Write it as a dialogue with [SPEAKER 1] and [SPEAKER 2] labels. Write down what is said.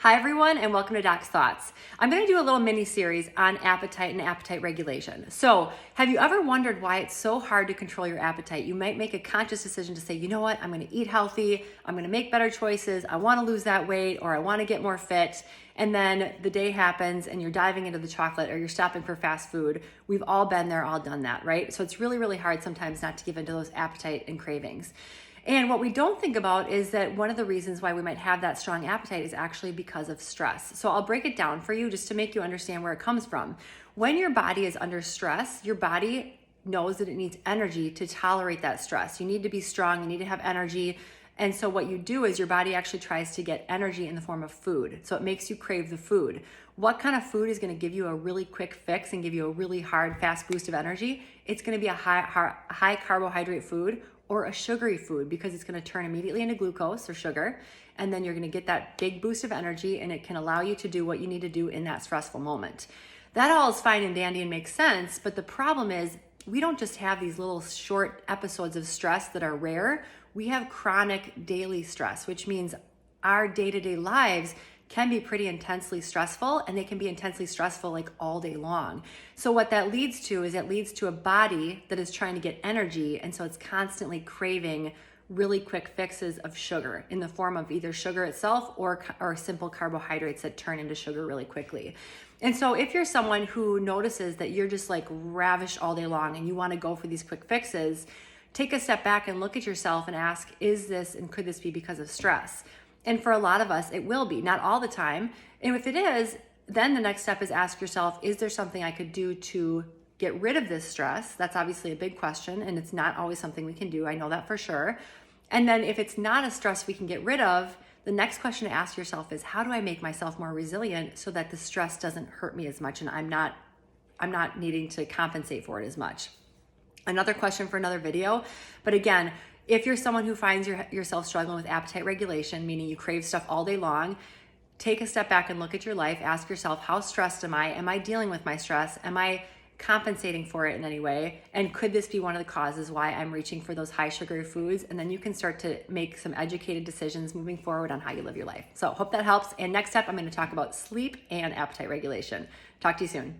[SPEAKER 1] Hi everyone, and welcome to Doc's Thoughts. I'm going to do a little mini series on appetite and appetite regulation. So, have you ever wondered why it's so hard to control your appetite? You might make a conscious decision to say, you know what, I'm going to eat healthy, I'm going to make better choices, I want to lose that weight, or I want to get more fit. And then the day happens and you're diving into the chocolate or you're stopping for fast food. We've all been there, all done that, right? So it's really, really hard sometimes not to give into those appetite and cravings. And what we don't think about is that one of the reasons why we might have that strong appetite is actually because of stress. So I'll break it down for you just to make you understand where it comes from. When your body is under stress, your body knows that it needs energy to tolerate that stress. You need to be strong, you need to have energy. And so what you do is your body actually tries to get energy in the form of food. So it makes you crave the food. What kind of food is going to give you a really quick fix and give you a really hard, fast boost of energy? It's going to be a high carbohydrate food or a sugary food, because it's going to turn immediately into glucose or sugar. And then you're going to get that big boost of energy, and it can allow you to do what you need to do in that stressful moment. That all is fine and dandy and makes sense. But the problem is we don't just have these little short episodes of stress that are rare. We have chronic daily stress, which means our day-to-day lives can be pretty intensely stressful, and they can be intensely stressful like all day long. So what that leads to is it leads to a body that is trying to get energy, and so it's constantly craving really quick fixes of sugar in the form of either sugar itself or simple carbohydrates that turn into sugar really quickly. And so if you're someone who notices that you're just like ravished all day long and you want to go for these quick fixes, take a step back and look at yourself and ask, is this and could this be because of stress? And for a lot of us, it will be, not all the time. And if it is, then the next step is ask yourself, is there something I could do to get rid of this stress? That's obviously a big question, and it's not always something we can do. I know that for sure. And then if it's not a stress we can get rid of, the next question to ask yourself is, how do I make myself more resilient so that the stress doesn't hurt me as much and I'm not needing to compensate for it as much? Another question for another video. But again, if you're someone who finds yourself struggling with appetite regulation, meaning you crave stuff all day long, take a step back and look at your life. Ask yourself, how stressed am I? Am I dealing with my stress? Am I compensating for it in any way? And could this be one of the causes why I'm reaching for those high sugary foods? And then you can start to make some educated decisions moving forward on how you live your life. So hope that helps. And next up, I'm going to talk about sleep and appetite regulation. Talk to you soon.